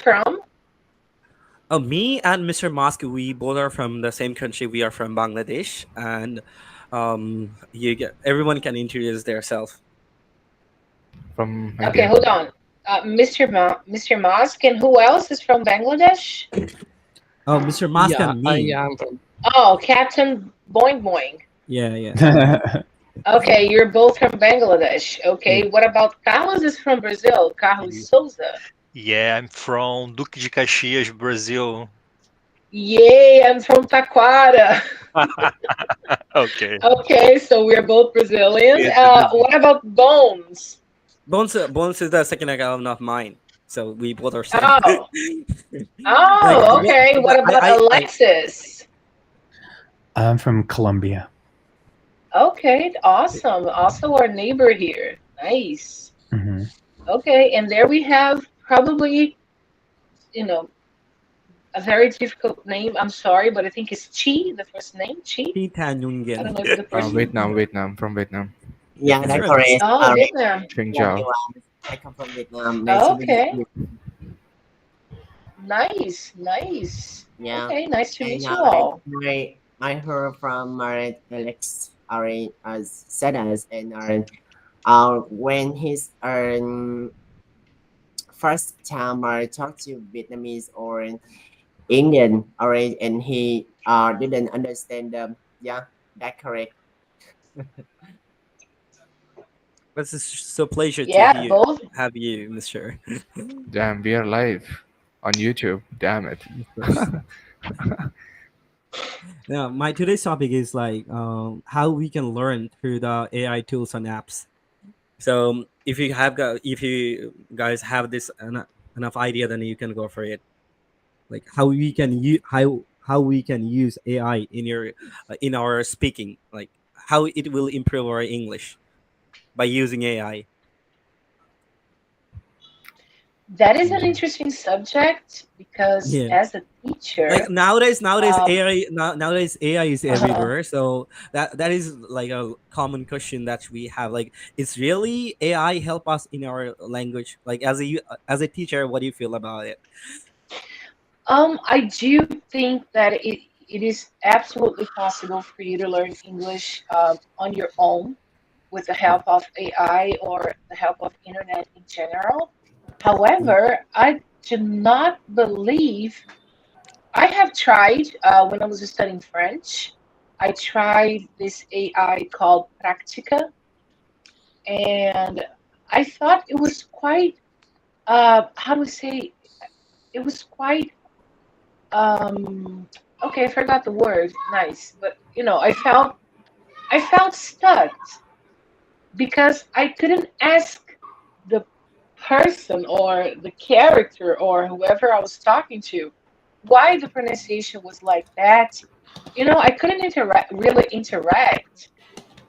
from? Me and Mr. Musk, we both are from the same country. We are from Bangladesh, and everyone can introduce themselves. From Okay, India. hold on. Mr. Mosk, and who else is from Bangladesh? Oh, Mr. Musk Yeah, and I me. am from. Oh, Captain Boing-Boing. Yeah, yeah. Okay, you're both from Bangladesh. Yeah. Okay, what about Carlos is from Brazil? Carlos Ye- Souza. Yeah, I'm from Duque de Caxias, Brazil. Yay, I'm from Taquara. Okay. Okay, so we're both Brazilian. Yes, it is. What about Bones? Bones is the second account of mine, so we both are same. Oh, like oh, what? okay. What about Alexis? I'm from Colombia. Okay, awesome. Also our neighbor here. Nice. Hmm. Okay, and there we have probably, you know, a very difficult name. I'm sorry, but I think it's Chi, the first name, Chi. I don't know if the person. Vietnam, from Vietnam. Yeah, It's that's from correct. Oh, Vietnam. Yeah, Qingzhou. I come from Vietnam. Nice to meet Okay, you. nice, nice. Yeah, Okay, nice to and meet you all. I heard from Alex said us and when his first time I talked to Vietnamese or Indian already and he didn't understand them. Yeah, that's correct. It's so pleasure to Yeah, both. have you, Mister. Damn, we are live on YouTube. Damn it. Of course. Now, my today's topic is how we can learn through the AI tools and apps. So if you guys have this enough idea, then you can go for it. Like how we can use AI in our speaking, like how it will improve our English by using AI. That is an interesting subject because Yeah. as a Like teacher, nowadays um, nowadays AI is uh-huh. everywhere. So that is like a common question that we have. Like, is really AI help us in our language? Like as a teacher, what do you feel about it? I do think that it is absolutely possible for you to learn English on your own with the help of AI or the help of internet in general. Yeah. However, I do not believe I have tried when I was studying French. I tried this AI called Practica, and I thought it was quite how do we say it was quite okay, I forgot the word. Nice, but I felt stuck because I couldn't ask the person or the character or whoever I was talking to why the pronunciation was like that. I couldn't really interact.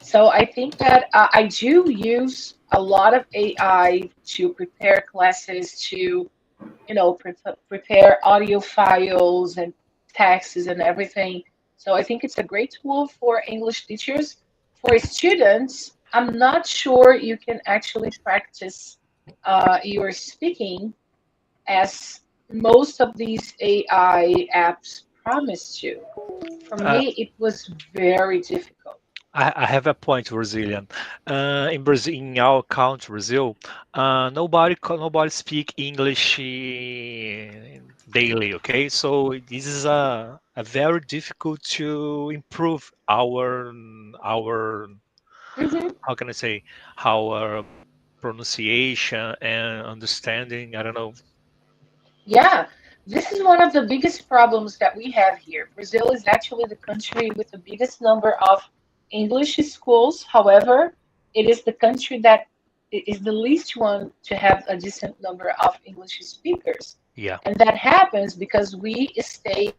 So I think that I do use a lot of AI to prepare classes, to prepare audio files and texts and everything. So I think it's a great tool for English teachers. For students, I'm not sure you can actually practice your speaking as most of these AI apps promise to. For Uh, me, it was very difficult. I have a point, Brazilian. In Brazil, in our country, Brazil, nobody speak English daily. Okay, so this is a very difficult to improve our Hmm. how can I say our pronunciation and understanding. I don't know. Yeah, this is one of the biggest problems that we have here. Brazil is actually the country with the biggest number of English schools. However, it is the country that is the least one to have a decent number of English speakers. Yeah. And that happens because we stay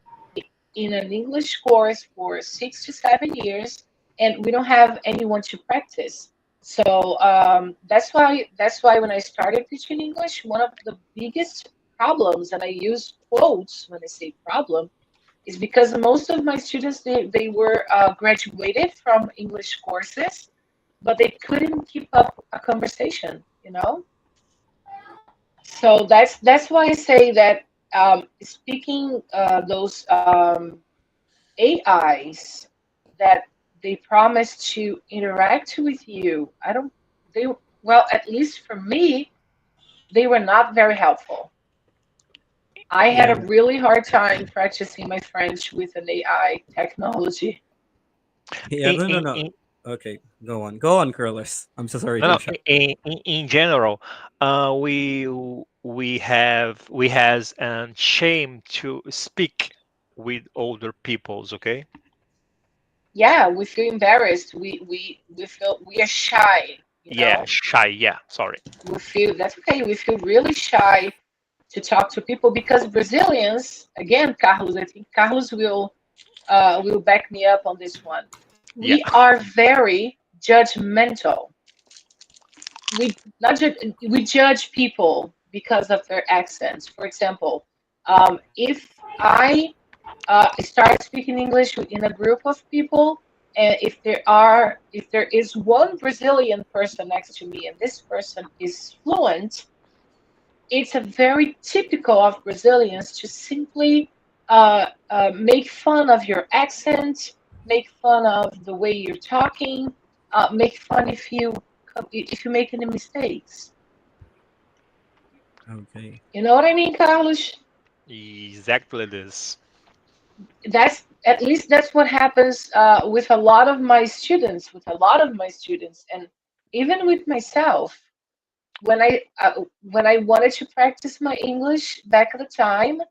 in an English course for 6 to 7 years and we don't have anyone to practice. So that's why when I started teaching English, one of the biggest problems, and I use quotes when I say problem, is because most of my students they were graduated from English courses, but they couldn't keep up a conversation. So that's why I say that speaking those AIs that they promise to interact with you. I don't. They well, at least for me, they were not very helpful. I had Yeah. a really hard time practicing my French with an AI technology. Yeah, In, no, no, in, no. in, Okay, go on, Curlers. I'm so sorry no, to no. interrupt. In general, we has an shame to speak with older peoples. Okay. Yeah, we feel embarrassed. We feel we are shy. You Yeah, know, shy. Yeah, sorry. we feel that's okay. We feel really shy to talk to people because Brazilians, again, Carlos, I think Carlos will back me up on this one. Yeah, We are very judgmental. We judge people because of their accents. For example, if I start speaking English in a group of people, and if there is one Brazilian person next to me and this person is fluent, it's a very typical of Brazilians to simply make fun of your accent, make fun of the way you're talking, make fun if you make any mistakes. Okay. You know what I mean, Carlos? exactly this. That's at least that's what happens with a lot of my students, and even with myself. When I wanted to practice my English back at the time,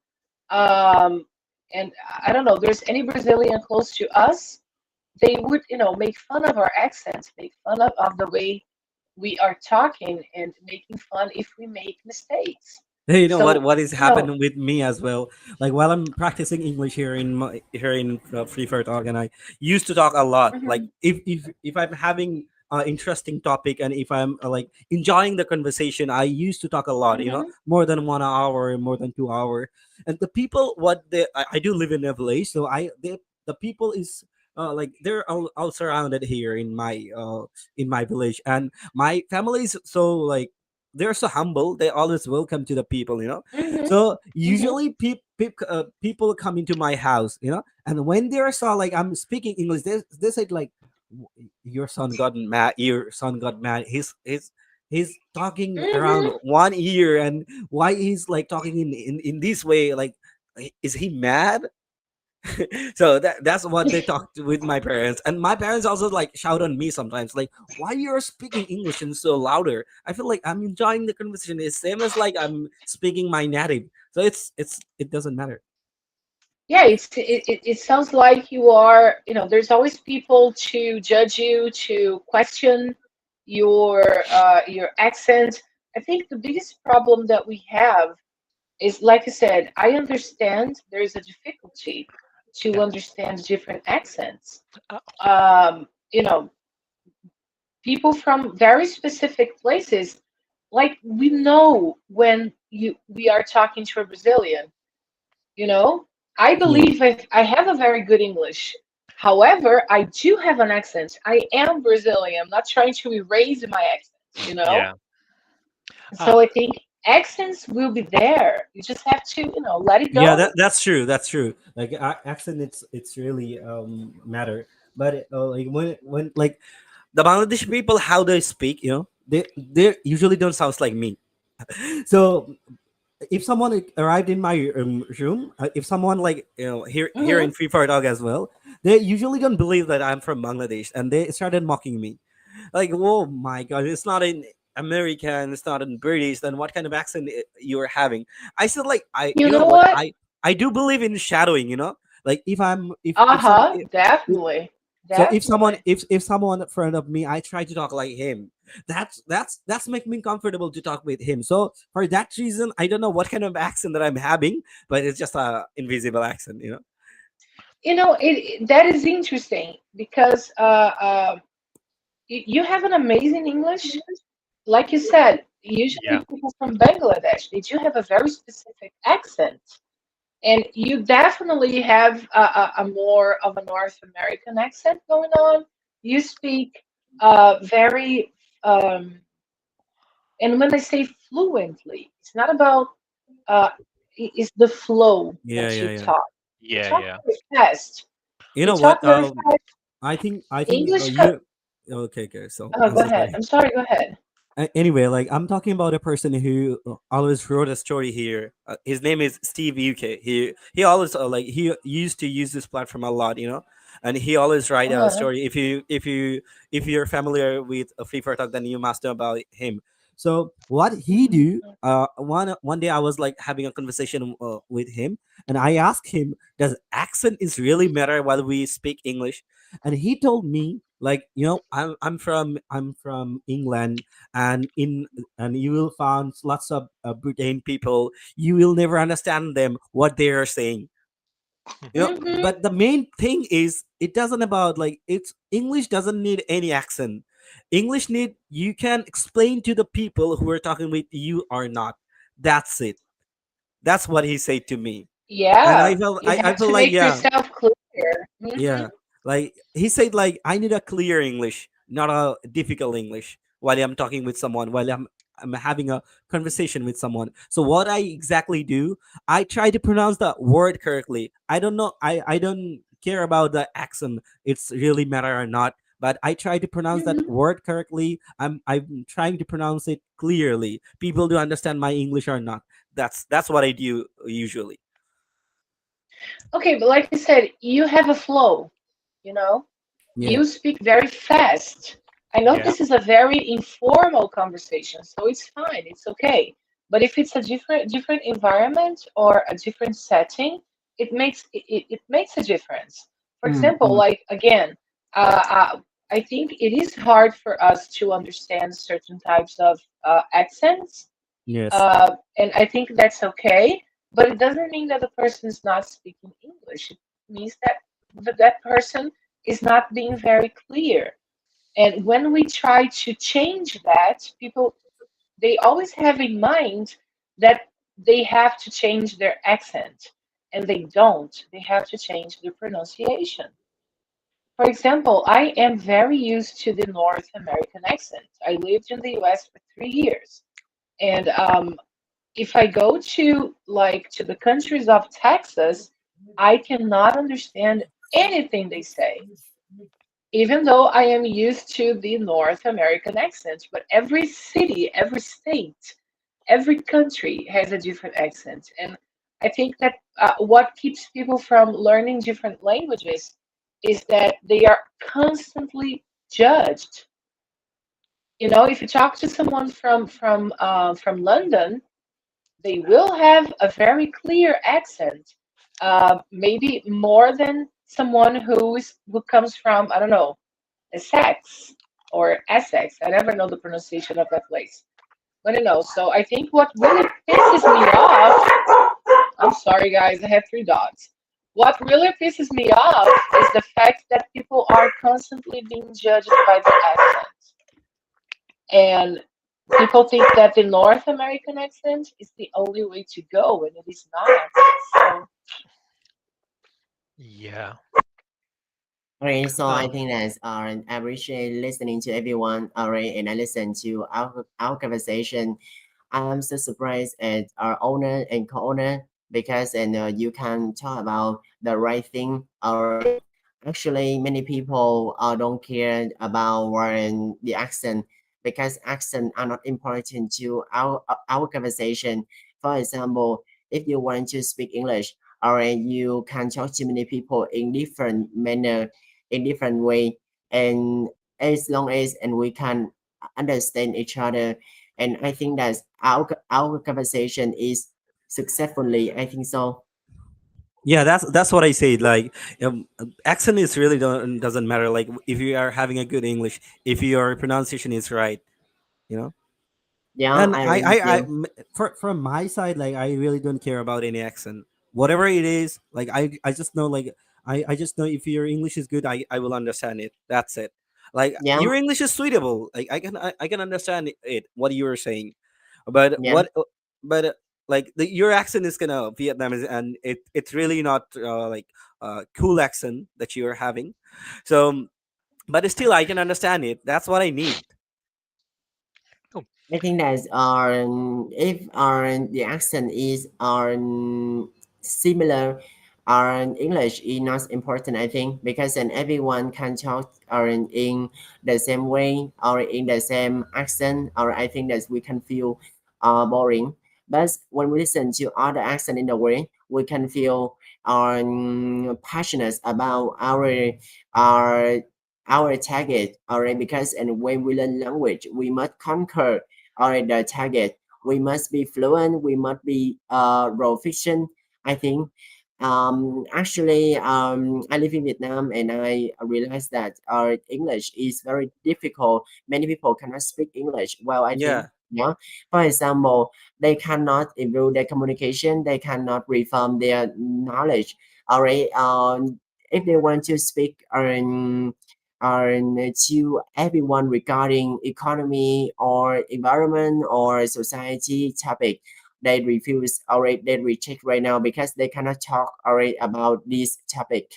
um, and I don't know, there's any Brazilian close to us, they would, make fun of our accents, make fun of the way we are talking, and making fun if we make mistakes. Hey, you know what? So, What is happening with me as well? Like while I'm practicing English here in Free Fire Talk, and I used to talk a lot. Like mhm, if I'm having an interesting topic and if I'm like enjoying the conversation, I used to talk a lot. You know, mhm, more than 1 hour, more than 2 hour. And the people, I do live in a village, so the people is. Like they're all surrounded here in my village, and my family is so like they're so humble. They always welcome to the people, you know. mhm, So mhm, usually people come into my house, you know, and when they saw like I'm speaking English, they said like, Your son got mad. Your son got mad. He's talking around mhm. 1 year, and why he's like talking in this way? Like, is he mad? So that's what they talked with my parents, and my parents also like shout on me sometimes, like, why you're speaking English and so louder? I feel like I'm enjoying the conversation. It's same as like I'm speaking my native, so it doesn't matter. Yeah, it sounds like you are, there's always people to judge you, to question your accent. I think the biggest problem that we have is, like I said, I understand there is a difficulty to Yeah. understand different accents. Uh, You know, people from very specific places, like we know when we are talking to a Brazilian. You know, I Yeah, believe I have a very good English. However, I do have an accent. I am Brazilian. I'm not trying to erase my accent. yeah. Uh, So I think accents will be there. You just have to, let it yeah, go. that's true. That's true. Like accent, it's really matter. But like when like the Bangladeshi people, how they speak, you know, they usually don't sound like me. So if someone arrived in my room, if someone like here Hmm. in Free Fire Dog as well, they usually don't believe that I'm from Bangladesh, and they started mocking me. Like, oh my god, it's not in American, it's not in British. Then what kind of accent you're having? I said like You you know know what what? I do believe in shadowing. You know, like if some Uh-huh. Definitely. so if someone Definitely. if someone in front of me, I try to talk like him. That's make me comfortable to talk with him. So for that reason, I don't know what kind of accent that I'm having, but it's just a invisible accent, you know. That is interesting because you have an amazing English. Like you said, usually yeah. people from Bangladesh, they do have a very specific accent. And you definitely have a more of a North American accent going on. You speak very, um, and when I say fluently, it's not about, uh, is the flow Yeah, that yeah, you yeah. talk. You Yeah, talk yeah. very fast. You You know talk what? very fast. I think English. you. Okay, okay. So Oh, I'm go so ahead. sorry. I'm sorry. Go ahead. Anyway, like I'm talking about a person who always wrote a story here. His name is Steve UK. He always he used to use this platform a lot, and he always write a Uh-huh. story. If you're familiar with a Free Fire Talk, then you must know about him. So what he Mhm. do? One day I was like having a conversation with him, and I asked him, "Does accent is really matter while we speak English?" And he told me, like, I'm from England, and you will find lots of Britain people. You will never understand them what they are saying. Mhm. But the main thing is, it doesn't about like it's English doesn't need any accent. English need you can explain to the people who are talking with you or not. That's it. That's what he said to me, and Yeah. I felt You I have feel to like, make yeah. yourself clear. Mhm. Yeah, like he said, like I need a clear English, not a difficult English. While I'm talking with someone, while I'm having a conversation with someone. So what I exactly do, I try to pronounce the word correctly. I don't know. I don't care about the accent. It's really matter or not. But I try to pronounce that Mhm. word correctly. I'm trying to pronounce it clearly. People do understand my English or not. That's what I do usually. Okay, but like I said, you have a flow. You know. Yeah. You speak very fast. I know Yeah. this is a very informal conversation, so it's fine, it's okay. But if it's a different environment or a different setting, it makes a difference. For Mm, example, mm. like again, uh, uh, I think it is hard for us to understand certain types of accents, Yes. and I think that's okay. But it doesn't mean that the person is not speaking English. It means that that person is not being very clear. And when we try to change that, people they always have in mind that they have to change their accent, and they don't. They have to change their pronunciation. For example, I am very used to the North American accent. I lived in the US for 3 years. And if I go to to the countries of Texas, I cannot understand anything they say, even though I am used to the North American accent. But every city, every state, every country has a different accent, and I think that what keeps people from learning different languages is that they are constantly judged. You know, if you talk to someone from London, they will have a very clear accent, maybe more than someone who comes from, I don't know, Essex or Essex. I never know the pronunciation of that place, but you know. So I think what really pisses me off. I'm sorry, guys. I have 3 dogs. What really pisses me off is the fact that people are constantly being judged by their accent, and people think that the North American accent is the only way to go, and it is not. So, Yeah. Okay, so I Uh, think that I appreciate listening to everyone. Alright, and I listen to our conversation. I'm so surprised at our owner and co-owner because you can talk about the right thing. Alright, actually, many people don't care about the accent because accent are not important to our conversation. For example, if you want to speak English, alright, you can talk to many people in different manner, in different way, and as long as and we can understand each other, and I think that our conversation is successfully. I think so. Yeah, that's what I say. Like, accent is really doesn't matter. Like, if you are having a good English, if your pronunciation is right, you know. Yeah, And I agree with you. from my side, like I really don't care about any accent, whatever it is. Like I just know, like I just know if your English is good, I will understand it. That's it. Like Yeah, your English is suitable. Like I can understand it. What you were saying, but yeah, like your accent is gonna Vietnamese, and it's really not cool accent that you are having. So, but still, I can understand it. That's what I need. oh, I think that if the accent is similar, English is not important. I think because then everyone can talk in the same way or in the same accent, or I think that we can feel boring. But when we listen to other accent in the way, we can feel passionate about our our target. Alright, because and when we learn language, we must conquer or the target. We must be fluent. We must be proficient. I think. Actually, I live in Vietnam, and I realized that our English is very difficult. Many people cannot speak English well. I think. Yeah. Yeah. For example, they cannot improve their communication. They cannot reform their knowledge. Alright. If they want to speak to everyone regarding economy or environment or society topic, they refuse or they reject right now because they cannot talk already about this topic.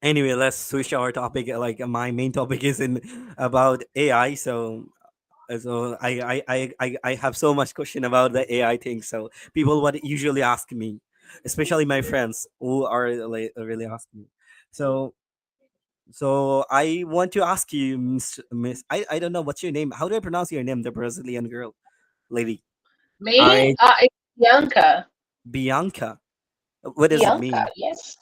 Anyway, let's switch our topic. Like my main topic is in about AI. So I have so much question about the AI thing. So people would usually ask me, especially my friends who are like really asking me. So I want to ask you, Miss. I don't know what's your name. How do I pronounce your name? The Brazilian girl, lady Me? Alright, It's Bianca. Bianca. What does it Bianca, mean? yes.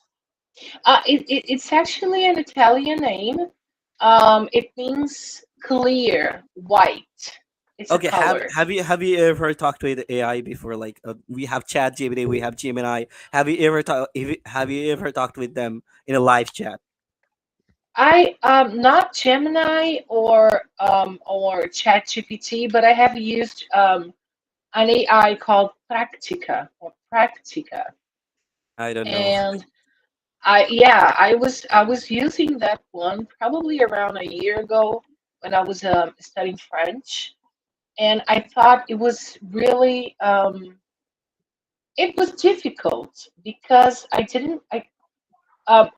It's actually an Italian name. It means clear, white. It's a Okay, color. have you ever talked with AI before? Like we have Chat GPT, we have Gemini. Have you ever talked with them in a live chat? I not Gemini or ChatGPT, but I have used an AI called Practica, I don't know. and I was using that one probably around a year ago when I was studying French, and I thought it was difficult because I didn't um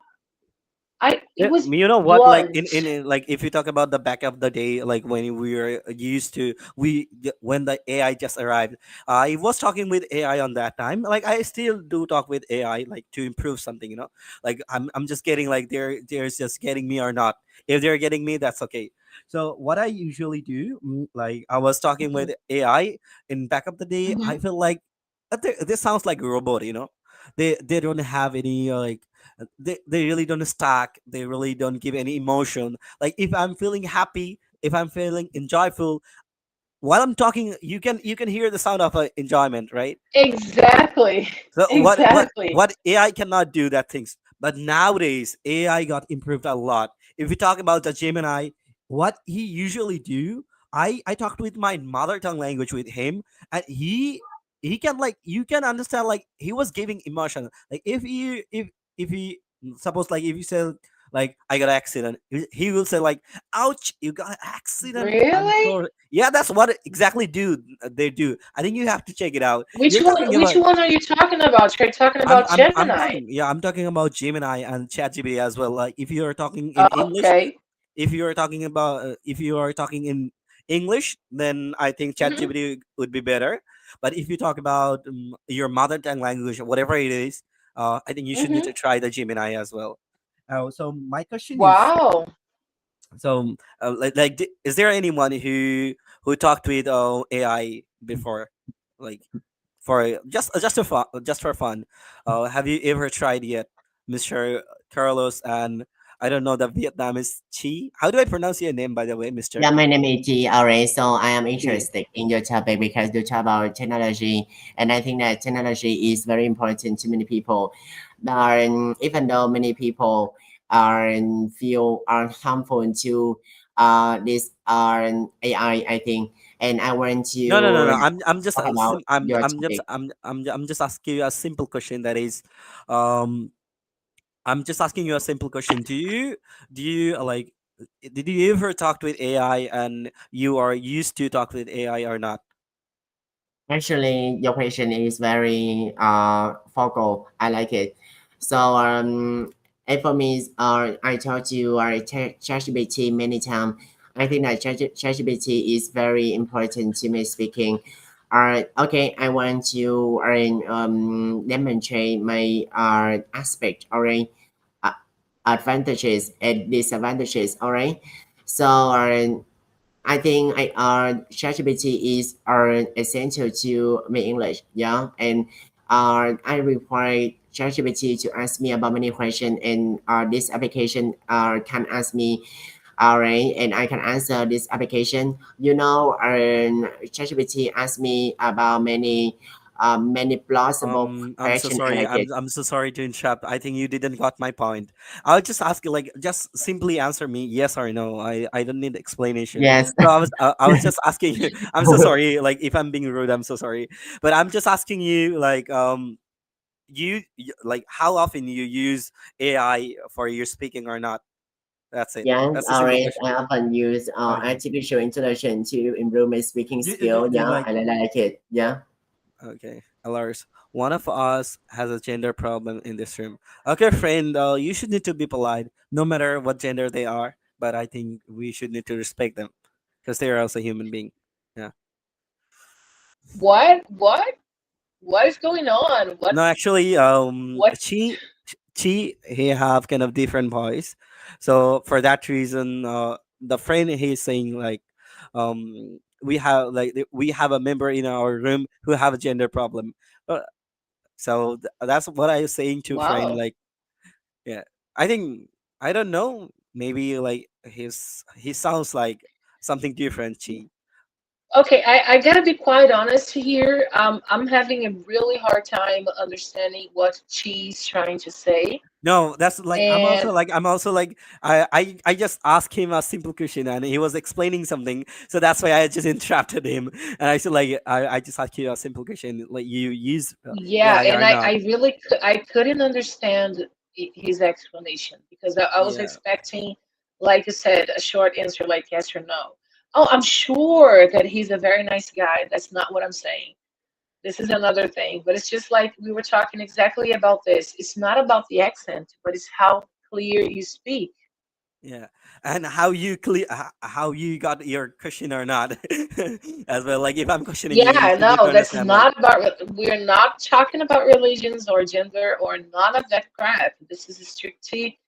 I it Yeah, was you know what? Like blunt. like if you talk about the back of the day, like when we were used to when the AI just arrived, I was talking with AI on that time. Like I still do talk with AI, like to improve something. Like I'm just getting like they're just getting me or not. If they're getting me, that's okay. So what I usually do, like I was talking Mhm, with AI in back of the day. I mhm. feel like this sounds like a robot. They don't have any like they really don't stack, they really don't give any emotion. Like if I'm feeling happy, if I'm feeling enjoyable while I'm talking, you can hear the sound of enjoyment, right? Exactly. So Exactly. what AI cannot do that things. But nowadays AI got improved a lot. If we talk about the Gemini, what he usually do, I talked with my mother tongue language with him, and he can like you can understand like he was giving emotion. Like if he suppose like if you say like I got an accident, he will say like ouch, you got an accident. I'm Really? sorry. Yeah, that's what exactly they do. I think you have to check it out. Which You're one? talking Which about one are you talking about? You're talking about I'm Gemini. talking yeah, I'm talking about Gemini and ChatGPT as well. Like if you're talking in Oh, English, okay. if you are talking in English, then I think Hmm. ChatGPT would be better. But if you talk about your mother tongue language, whatever it is, I think you should need Hmm. to try the Gemini as well. So my question is, Wow. is there anyone who talked with AI before, like for just for fun? Have you ever tried yet, Mr. Carlos? And I don't know the Vietnamese Chi. How do I pronounce your name, by the way, Mister? yeah, my name is G. Alright, so I am Chi. interested in your topic because you talk about technology, and I think that technology is very important to many people. Even though many people feel are harmful to this AI, I think, and I want No, no, no, to no. I'm just talk about your topic. I'm just asking you a simple question. That is, um, I'm just asking you a simple question. Do you like? Did you ever talk with AI and you are used to talk with AI or not? Actually, your question is very focal. I like it. So and for me, I told you I ChatGPT many times. I think that ChatGPT is very important to me speaking. Okay, I want to demonstrate my aspect, all right, uh, advantages and disadvantages, all right. So I think ChatGPT is essential to me English, yeah, and I require ChatGPT to ask me about many questions, and this application can ask me, all right, and I can answer this application. You know, ChatGPT asked me about many plausible I'm so questions sorry. like it. I'm so sorry to interrupt. I think you didn't got my point. I'll just ask you, like, just simply answer me yes or no. I don't need explanation. Yes. So I was just asking you. I'm so sorry. Like, if I'm being rude, I'm so sorry. But I'm just asking you, like, like, how often you use AI for your speaking or not? That's it. Yes, That's a all simple right. question. I often use Okay. artificial intelligence to improve my speaking skill. Do you Yeah, like? and I like it. Yeah. Okay, Lars, one of us has a gender problem in this room. Okay, friend, you should need to be polite, no matter what gender they are. But I think we should need to respect them because they are also human being. Yeah. What? What is going on? No, actually, What? he have kind of different voice, so for that reason, the friend he's saying, like, we have a member in our room who have a gender problem. Uh, so that's what I was saying to friend, Wow. like. Yeah, I think, I don't know. Maybe like he sounds like something different. Chi. Okay, I gotta be quite honest here. I'm having a really hard time understanding what she's trying to say. No, that's like And I'm also like I just asked him a simple question and he was explaining something, so that's why I just interrupted him and I said, like, I just asked you a simple question, like, you use yeah, AI and or not? I really I couldn't understand his explanation because I was Yeah, expecting, like you said, a short answer like yes or no. Oh, I'm sure that he's a very nice guy. That's not what I'm saying. This is another thing, but it's just like we were talking exactly about this. It's not about the accent, but it's how clear you speak. yeah, and how you got your question or not as well. Like, if I'm questioning you, you Yeah, should need to no, that's understand. Like, not about, we're not talking about religions or gender or none of that crap. This is strictly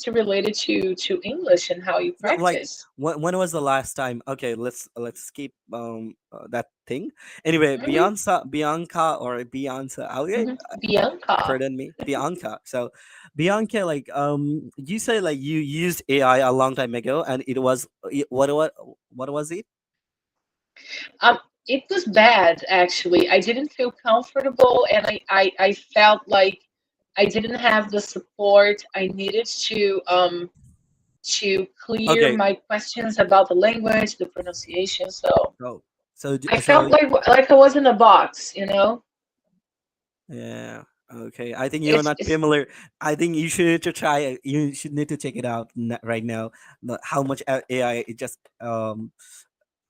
related to English and how you no, like, practice. when was the last time? Okay, let's skip that thing. Anyway, Hmm. Bianca or Beyonce. Okay, Hmm. Bianca. pardon me, Bianca. So, Bianca, like, you say, like, you used AI a long time ago, and it was what was it? Um, it was bad actually. I didn't feel comfortable, and I felt like I didn't have the support I needed to clear Okay, my questions about the language, the pronunciation. So so I so felt like I was in a box, you know. yeah. Okay, I think you're It's not it's familiar. I think you should need to try it. You should need to check it out right now. How much AI it just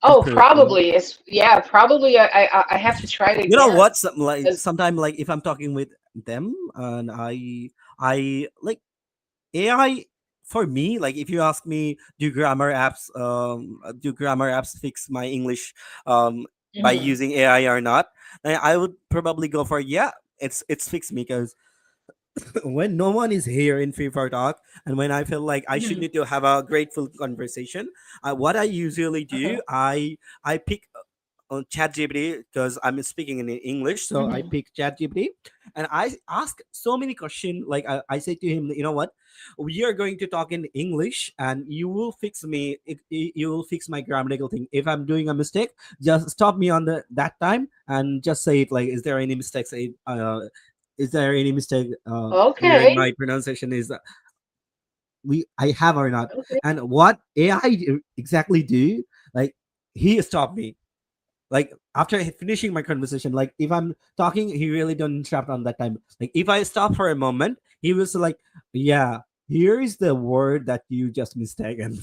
Oh, improved. probably it's yeah, probably I have to try it You know again what? Like, because sometimes, like, if I'm talking with them and I like AI. For me, like, if you ask me, do grammar apps fix my English by mhm, using AI or not, then I would probably go for, yeah, it's fixed me, because when no one is here in free for talk, and when I feel like I should mhm, need to have a grateful conversation, what I usually uh-huh, do, I pick on ChatGPT, because I'm speaking in English. So I mhm. pick ChatGPT and I ask so many questions. Like, I say to him, you know what? We are going to talk in English, and you will fix me. You will fix my grammatical thing. If I'm doing a mistake, just stop me on that time and just say it. Like, is there any mistake wherein Okay, my pronunciation is we I have or not? okay. And what AI exactly do? Like, he stopped me, like, after finishing my conversation. Like, if I'm talking, he really don't interrupt on that time. Like, if I stop for a moment, he was like, yeah, here is the word that you just mistaken.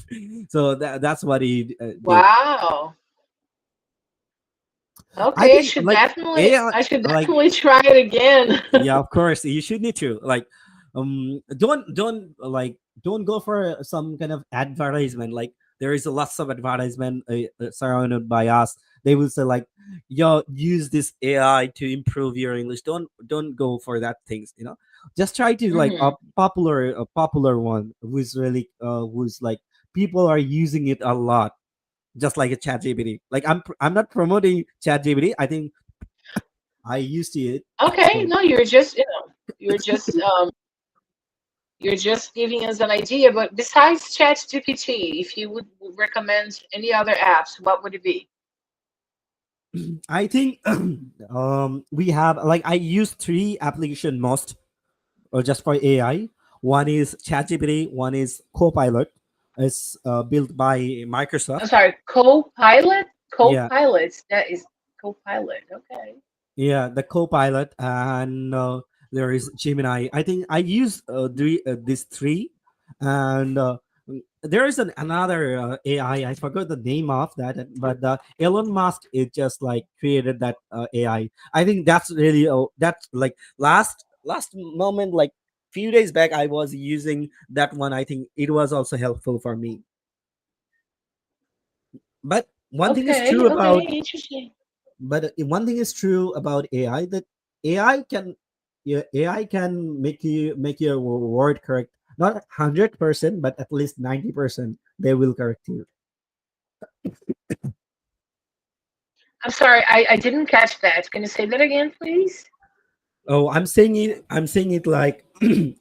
So that's what he did. Wow. I Okay, think, like, AI, I should like, definitely try it again. yeah, of course you should need to, like, don't go for some kind of advertisement, like, there is a lots of advertisement surrounded by us. They will say like, yo, use this AI to improve your English. Don't go for that things, just try to like a popular one who's really who's like people are using it a lot, just like a chat gpt. Like I'm not promoting chat gpt. I think I used to it. Okay, So no, you're just you're just giving us an idea. But besides ChatGPT, if you would recommend any other apps, what would it be? I think we have like I use three application most or just for AI. One is ChatGPT, one is Copilot. It's built by I'm Microsoft. sorry, Copilot? Yeah, Copilot. That is Copilot. Okay. yeah, the Copilot, and there is Gemini. I think I use these three, and there is another AI. I forgot the name of that, but Elon Musk is just like created that AI. I think that's really that's like last moment, like few days back, I was using that one. I think it was also helpful for me. But one thing is Okay. true Okay. about Interesting. one thing is true about AI, that AI can, yeah, AI can make your word correct. Not 100%, but at least 90%. They will correct you. I'm sorry, I didn't catch that. Can you say that again, please? Oh, I'm saying it. I'm saying it like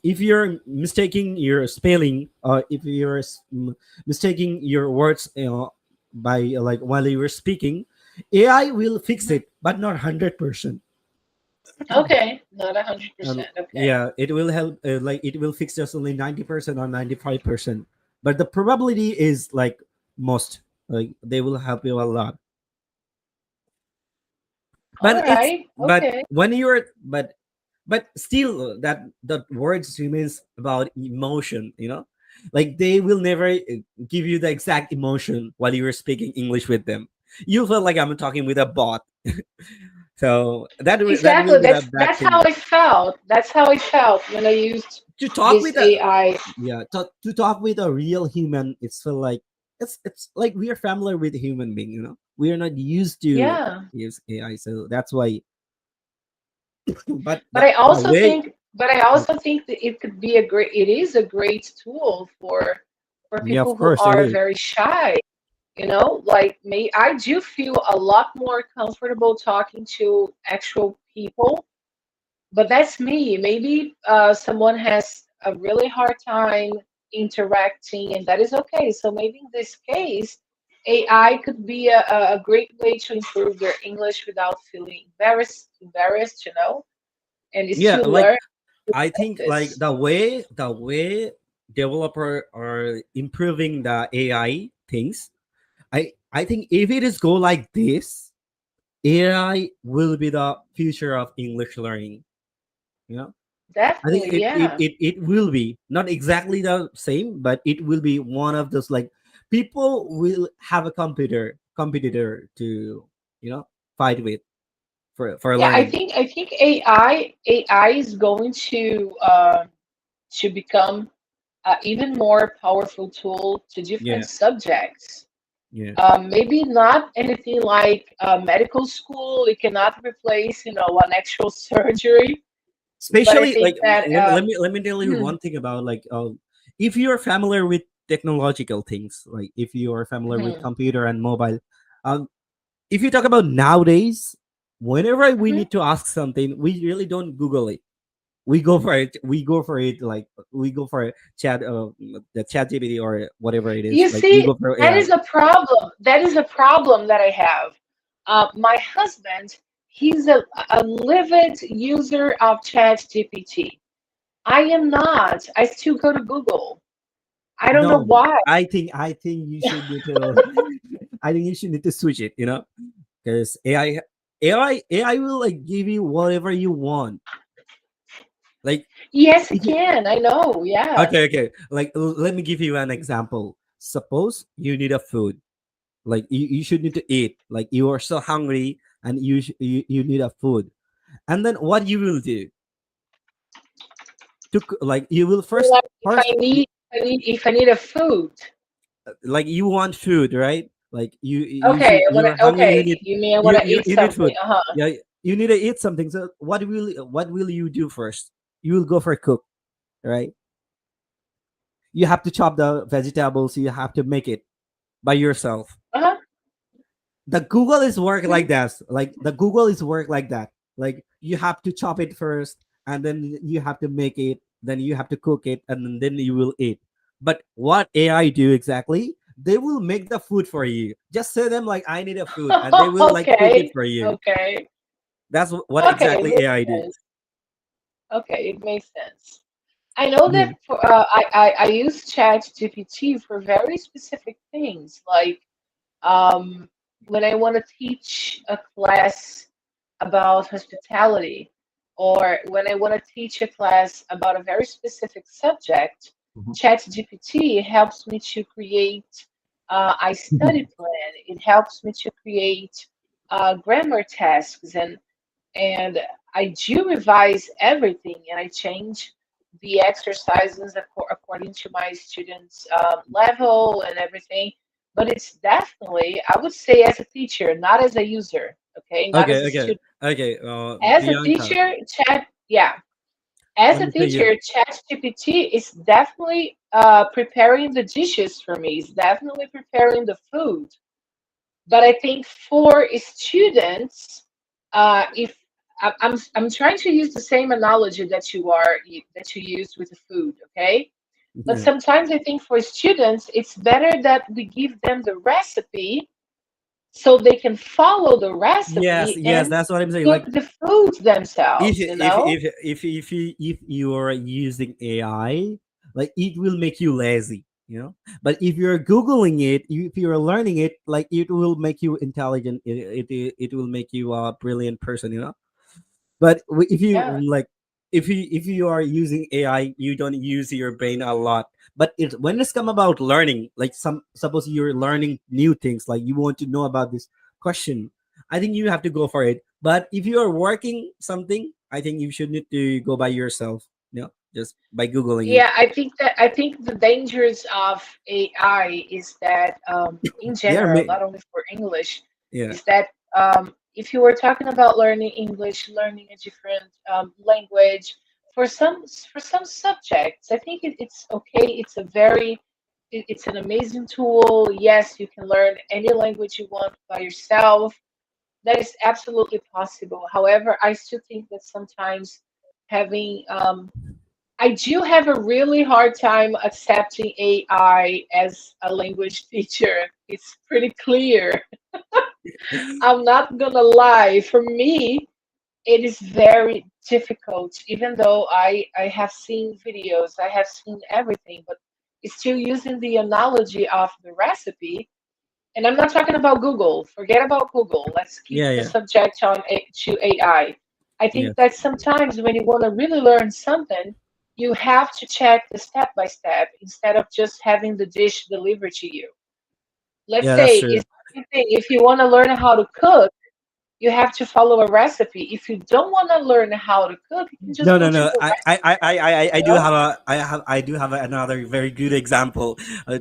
if you're mistaking your spelling, or if you're mistaking your words, by like while you were speaking, AI will fix Mhm. it, but not 100%. Okay, not 100%. And Okay. yeah, it will help. Like it will fix just only 90% or 95%, but the probability is like most. Like they will help you a lot. All But it's right. but Okay. when you're but still that words remains about emotion. Like they will never give you the exact emotion while you were speaking English with them. You feel like I'm talking with a bot. So that will Exactly. be the bad That's how thing. I felt. That's how I felt when I used To talk this with a AI. Yeah, to talk with a real human, it's feel like it's like we are familiar with a human being. We are not used to Yeah. use AI, so that's why. But But the way. I also think that it is a great tool for Yeah, of people who course it are is. very shy. Like me, I do feel a lot more comfortable talking to actual people, but that's me. Maybe someone has a really hard time interacting, and that is okay. So maybe in this case, AI could be a great way to improve their English without feeling embarrassed, and it's Yeah, to like learn I think like this. the way developer are improving the AI things. I think if it is go like this, AI will be the future of English learning. You know, I think Definitely, yeah. it will be not exactly the same, but it will be one of those, like, people will have a competitor to fight with for Yeah, learning. I think AI is going to become even more powerful tool to different Yeah, subjects. yeah. Maybe not anything like medical school. It cannot replace, an actual surgery. But I Especially like think that let me tell you mhm, one thing about like if you're familiar with technological things, like if you are familiar with mhm, computer and mobile, um, if you talk about nowadays, whenever we mhm. need to ask something, we really don't Google it. We go for it like we go for chat the chat gpt or whatever it is, You like we see, go for that AI. is a problem. That is a problem that I have. My husband, he's a livid user of ChatGPT. I am not. I still go to Google. I don't know No, why. I think you should need to I think you should need to switch it, because AI will like give you whatever you want. Like Yes, it if you, can. I know. Yeah. okay, like let me give you an example. Suppose you need a food, like you should need to eat, like you are so hungry and you need a food, and then what you will do like you will Like if I first need, if I need a food. like you want food, right? Like Okay, I want you're to. hungry, Okay, you mean I want to eat you need something? food. Uh-huh. Yeah, you need to eat something. So what will you do first? You will go for cook, right? You have to chop the vegetables, you have to make it by yourself. Uh-huh. The Google is work like Mhm. that. Like the Google is work like that. Like you have to chop it first, and then you have to make it, then you have to cook it, and then you will eat. But what AI do exactly? They will make the food for you. Just say them like I need a food, and they will like cook it Okay. for you. Okay. That's what Okay. It exactly makes AI do. sense. Okay, it makes sense. I know Yeah. that I use ChatGPT for very specific things, like um, when I want to teach a class about hospitality, or when I want to teach a class about a very specific subject, Mhm. ChatGPT helps me to create a study plan. It helps me to create grammar tasks, and I do revise everything, and I change the exercises according to my students' level and everything. But it's definitely, I would say, as a teacher, not as a user, okay, not as Okay, a okay, student. okay. As a Bianca, teacher, yeah, as let a me say you. teacher, ChatGPT is definitely preparing the dishes for me. It's definitely preparing the food. But I think for students, if I'm trying to use the same analogy that you used with the food, okay? But Yeah. sometimes I think for students, it's better that we give them the recipe so they can follow the Yes, recipe yes, and that's what I'm saying. cook Like the foods if themselves, you- you know? if you are using AI, like it will make you lazy, you know. But if you're googling it, if you're learning it, like it will make you intelligent. It will make you a brilliant person, you know. But if you Yeah. like, if you are using AI, you don't use your brain a lot. But when it's come about learning, like suppose you're learning new things, like you want to know about this question, I think you have to go for it. But if you are working something, I think you should need to go by yourself, you know, just by googling it. Yeah, I think the dangers of AI is that in Yeah, general, not only for English, yeah, is that if you were talking about learning English, learning a different language, for some subjects, I think it's okay. It's a very it's an amazing tool. Yes, you can learn any language you want by yourself. That is absolutely possible. However, I still think that sometimes having I do have a really hard time accepting AI as a language teacher. It's pretty clear. I'm not gonna lie. For me, it is very difficult, even though I have seen videos, I have seen everything, but it's still using the analogy of the recipe. And I'm not talking about Google. Forget about Google. Let's keep yeah, the yeah, subject to AI. I yeah, think that sometimes when you want to really learn something, you have to check the step by step instead of just having the dish delivered to you. Let's yeah. That's say true. it's the same thing. If you want to learn how to cook, you have to follow a recipe. If you don't want to learn how to cook, you can just No, go no, to no. the I recipe, do you know? have I do have another very good example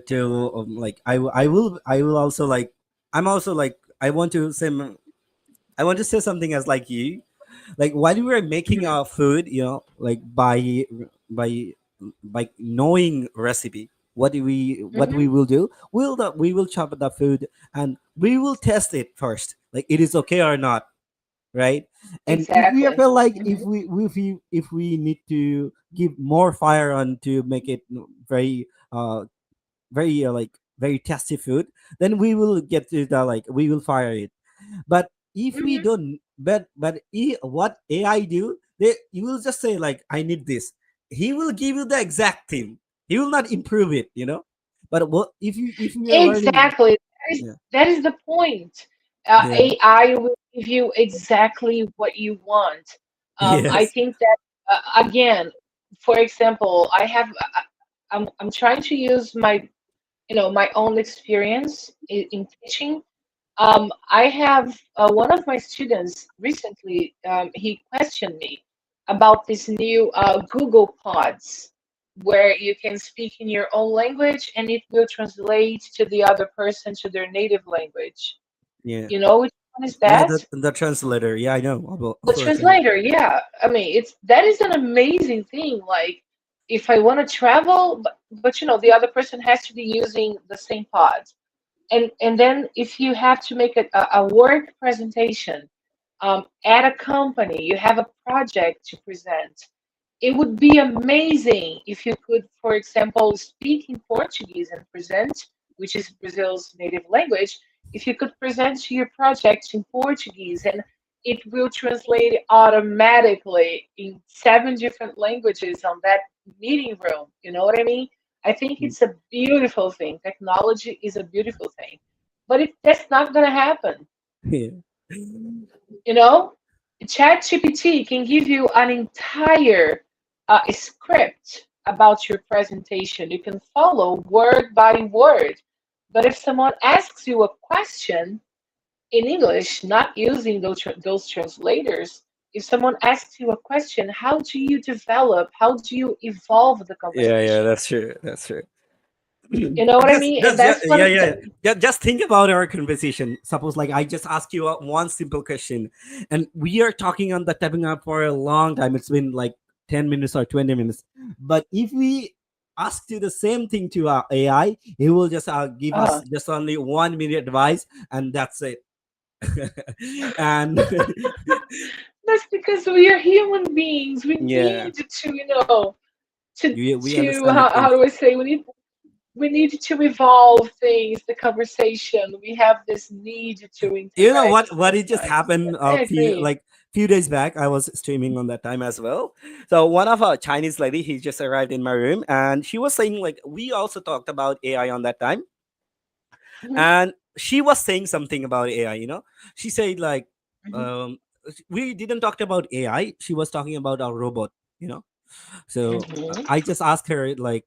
to like I will also like I'm also like I want to say something as like you like while we were making Mhm, our food, you know, like by by knowing recipe, what mhm. we will do, we will chop the food and we will test it first, like it is okay or not, right? And if we Exactly. feel like Hmm. if we need to give more fire on to make it very like very tasty food, then we will get to the like we will fire it. But if we Hmm. don't, what AI do, you will just say like I need this. He will give you the exact thing. He will not improve it, you know. But what if you are learning? Exactly. Yeah. That is the point. Yeah. AI will give you exactly what you want. I Yes. think that again, for example, I'm trying to use my my own experience in teaching. I have one of my students recently. He questioned me about this new Google Pods. where you can speak in your own language and it will translate to the other person to their native language. Yeah. You know which one is Yeah, that? the translator. Yeah, I know. Of The course, I know. translator, yeah. I mean, it's that is an amazing thing. Like, if I want to travel, but the other person has to be using the same pod. And then if you have to make a work presentation at a company, you have a project to present, it would be amazing if you could, for example, speak in Portuguese and present, which is Brazil's native language, if you could present your project in Portuguese and it will translate automatically in seven different languages on that meeting room. You know what I mean? I think Mm. it's a beautiful thing. Technology is a beautiful thing. But that's not going to happen. Yeah. You know, ChatGPT can give you an entire script about your presentation. You can follow word by word. But if someone asks you a question in English, not using those translators, if someone asks you a question, how do you develop, how do you evolve the Yeah, yeah, conversation? that's true. That's true. You know what I just, mean? And just, yeah, that's what yeah, yeah. Just think about our conversation. Suppose, like, I just ask you one simple question, and we are talking on the tapping up for a long time. It's been like 10 minutes or 20 minutes. But if we ask you the same thing to our AI, it will just give us uh, just only 1 minute advice, and that's it. And that's because we are human beings. We yeah, need to, to we to understand the how things. do I say, we need to evolve things, the conversation. We have this need to You know interact what it just sometimes. happened I a agree. few days back. I was streaming on that time as well. So one of our Chinese lady, he just arrived in my room, and she was saying, like, we also talked about AI on that time, Mhm, and she was saying something about AI. She said, like, mhm, um we didn't talk about AI. She was talking about our robot. So mhm, I just asked her, like,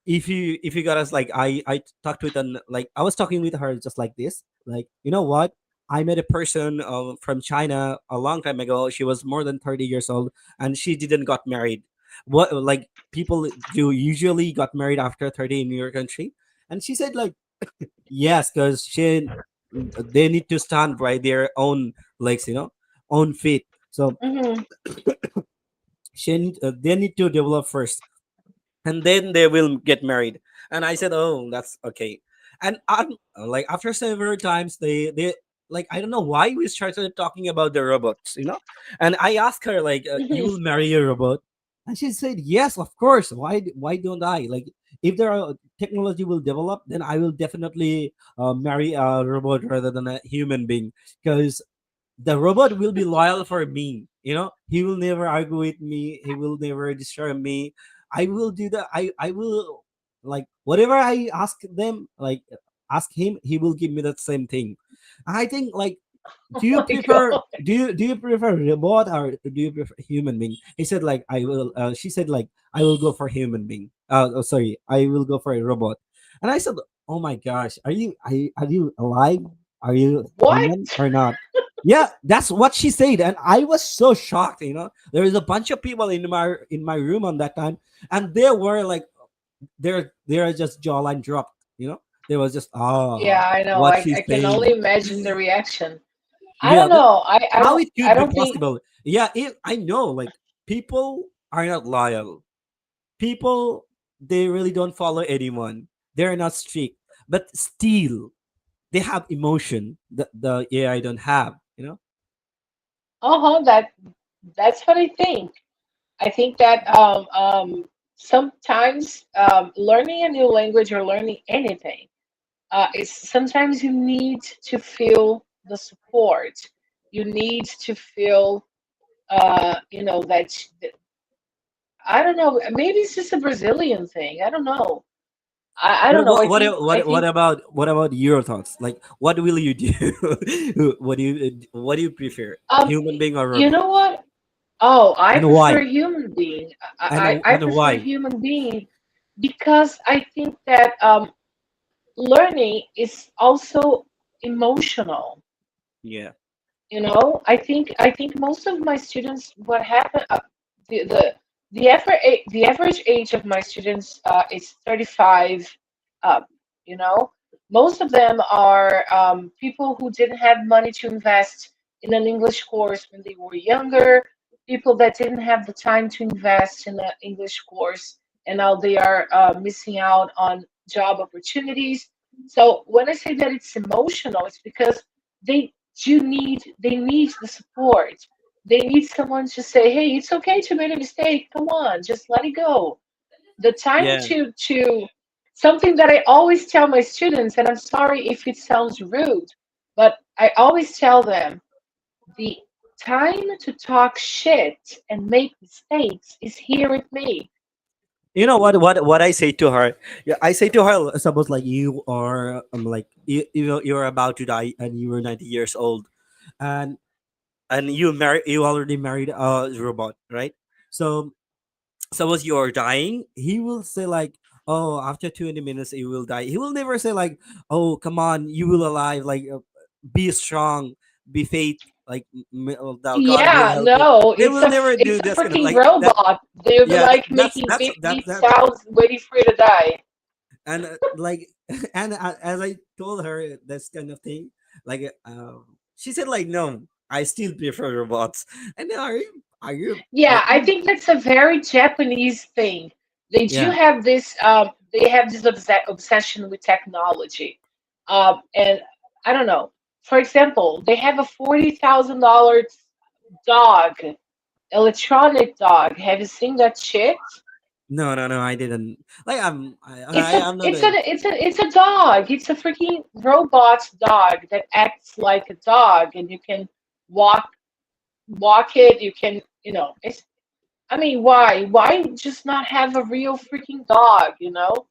if you got us, like, I talked with an like I was talking with her just like this, like, you know what, I met a person from China a long time ago. She was more than 30 years old, and she didn't got married. What, like, people do usually got married after 30 in your country? And she said, like, yes, because they need to stand by their own legs, own feet. So mhm. they need to develop first, and then they will get married. And I said, oh, that's okay. And like, after several times, they like, I don't know why we started talking about the robots, and I asked her, like, you will marry a robot? And she said, yes, of course. Why don't I, like, if there are technology will develop, then I will definitely marry a robot rather than a human being, because the robot will be loyal for me. He will never argue with me. He will never destroy me. I will do that. I will, like, whatever I ask them, like, ask him, he will give me that same thing. I think, like, Oh do you my prefer god. do you prefer robot, or do you prefer human being? He said, like, I will she said, like, I will go for human being. Oh, sorry, I will go for a robot. And I said, oh my gosh, are you alive? Are you What? human or not? Yeah, that's what she said, and I was so shocked. There was a bunch of people in my room on that time, and they were like, they're just jawline dropped. They was just, Yeah, I know. what I she's can saying. only imagine the reaction. I Yeah, don't know. I how don't it I could be don't think. possible. Yeah, I know, like, people are not loyal. People, they really don't follow anyone. They're not strict, but still they have emotion that the AI don't have. Uh-huh, that's what I think. I think that sometimes learning a new language or learning anything is sometimes you need to feel the support. You need to feel that I don't know. Maybe it's just a Brazilian thing. I don't know. I But don't know. what I what think I what think about your thoughts? Like, what will you do? What do you prefer, um human being or you robot? know what? Oh, I And prefer why? human being. And I and prefer why? human being because I think that learning is also emotional. Yeah. I think most of my students, what happened, the the average age of my students is 35 up. You know, most of them are people who didn't have money to invest in an English course when they were younger, people that didn't have the time to invest in an English course, and now they are missing out on job opportunities. So when I say that it's emotional, it's because they they need the support. They need someone to say, "Hey, it's okay to make a mistake. Come on, just let it go." The time Yeah. to something that I always tell my students, and I'm sorry if it sounds rude, but I always tell them the time to talk shit and make mistakes is here with me. You know what I say to her? Yeah, I say to her, suppose like you are like you're about to die and you were 90 years old, and you already married a robot, right? So suppose you are dying, he will say like, oh, after 20 minutes you will die. He will never say like, oh, come on, you will alive, like be strong, be faith, like that God will Yeah, help you. no, They will never it's do a this kind of freaking like that. robot. They'll be Yeah, like making beep beep that sounds, waiting for you to die. and like and as I told her this kind of thing, like she said like, no, I still prefer robots. And then are you Yeah, like I think that's a very Japanese thing. They do yeah. have this. They have this obsession with technology, and I don't know. For example, they have a $40,000 dog, electronic dog. Have you seen that shit? No, I didn't. Like I'm not a It's a dog. It's a freaking robot dog that acts like a dog, and you can walk walk it. You can, you know. I mean, why? Why just not have a real freaking dog, you know?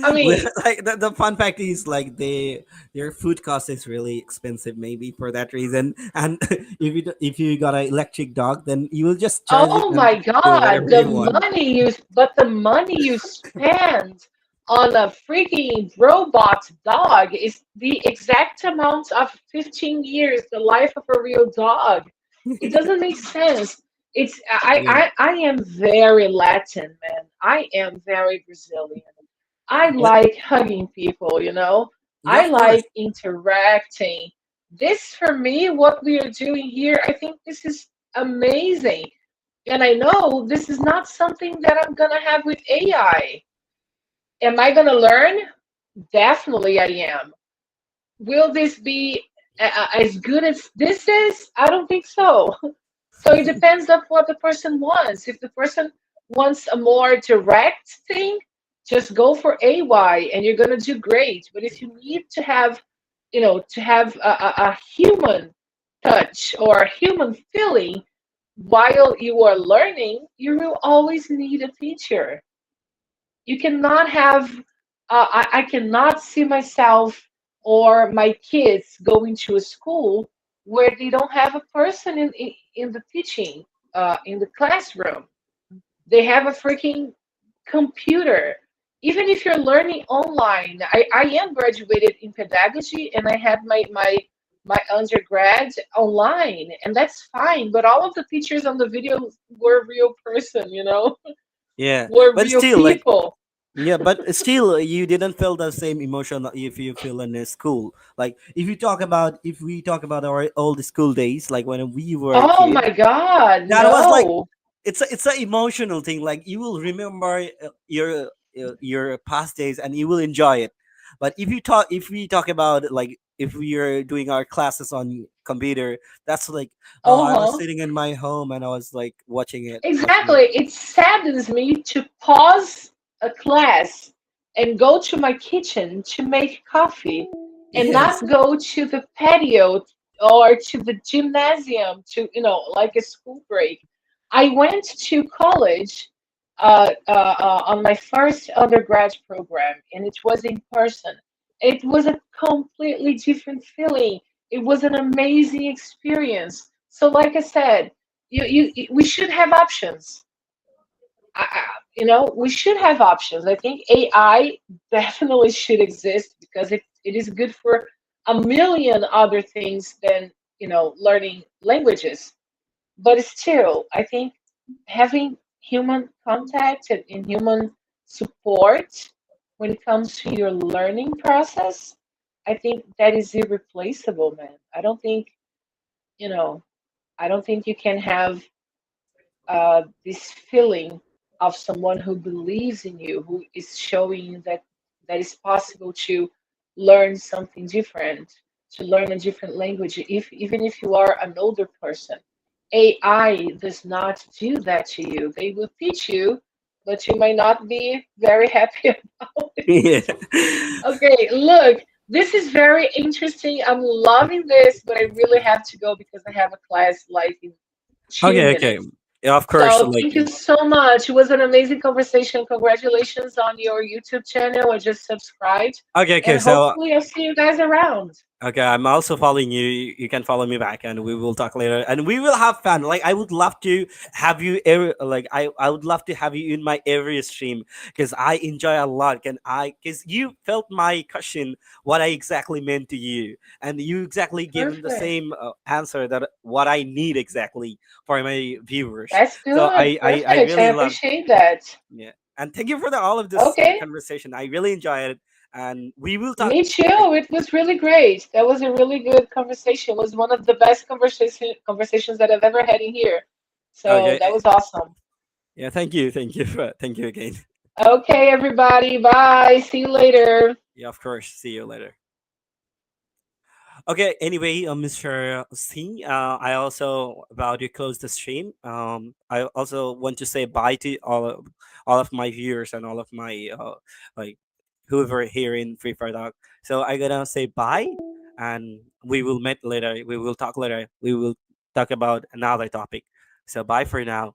I Well, mean, like the fun fact is like their food cost is really expensive maybe for that reason. And if you got an electric dog, then you will just charge it oh and my do God, whatever you want. the money you spend on a freaking robot dog is the exact amount of 15 years, the life of a real dog. It doesn't make sense. Yeah. I am very Latin, man. I am very Brazilian. I Yeah, like hugging people, you know. yeah, I of course. like interacting. This for me, what we are doing here, I think this is amazing. And I know this is not something that I'm gonna have with AI. Am I gonna learn? Definitely I am. Will this be as good as this is? I don't think so. So it depends of what the person wants. If the person wants a more direct thing, just go for AY and you're gonna do great. But if you need to have, you know, to have a human touch or a human feeling while you are learning, you will always need a teacher. You cannot have I cannot see myself or my kids going to a school where they don't have a person in the teaching in the classroom. They have a freaking computer. Even if you're learning online, I am graduated in pedagogy and I had my undergrad online, and that's fine. But all of the teachers on the video were real person, you know, Yeah, were but real still, like, people. yeah, but still, you didn't feel the same emotion if you feel in a school. Like, if we talk about our old school days, like when we were a Oh kid, my God, that was like no. it's an emotional thing. Like you will remember your past days and you will enjoy it. But if we talk about like if we are doing our classes on computer, that's like, oh, I was Uh-huh. sitting in my home and I was like watching it. Exactly. It saddens me to pause a class and go to my kitchen to make coffee and Yes. not go to the patio or to the gymnasium to, you know, like a school break. I went to college on my first undergrad program, and it was in person. It was a completely different feeling. It was an amazing experience. So, like I said, we should have options. You know, we should have options. I think AI definitely should exist because it is good for a million other things than, you know, learning languages. But still, I think having human contact and human support when it comes to your learning process, I think that is irreplaceable, man. I don't think, you know, I don't think you can have this feeling of someone who believes in you, who is showing you that it's possible to learn something different, to learn a different language, if even if you are an older person. AI does not do that to you. They will teach you, but you might not be very happy about it. Yeah. Okay, look, this is very interesting. I'm loving this, but I really have to go because I have a class like in two Okay, okay. minutes. Yeah, of course. So Like, thank you so much. It was an amazing conversation. Congratulations on your YouTube channel. I just subscribed, okay, okay. and So hopefully I'll see you guys around. okay, I'm also following you. You can follow me back, and we will talk later. And we will have fun. Like, I would love to have you every. Like, I would love to have you in my every stream because I enjoy a lot. Because you felt my question, what I exactly meant to you, and you exactly given the Perfect. same answer that what I need exactly for my viewers. That's So good. I Perfect. I really love. appreciate that. Yeah, and thank you for all of this Okay. conversation. I really enjoyed it, and we will talk. Me too. It was really great. That was a really good conversation. It was one of the best conversations that I've ever had in here. So Okay. that was awesome. Yeah, thank you, thank you again. Okay, everybody. Bye. See you later. Yeah, of course. See you later. Okay. Anyway, Mr. C, I also about to close the stream. I also want to say bye to all of my viewers and all of my like whoever here in Free Fire Talk. So I gonna say bye, and we will meet later. We will talk later. We will talk about another topic. So bye for now.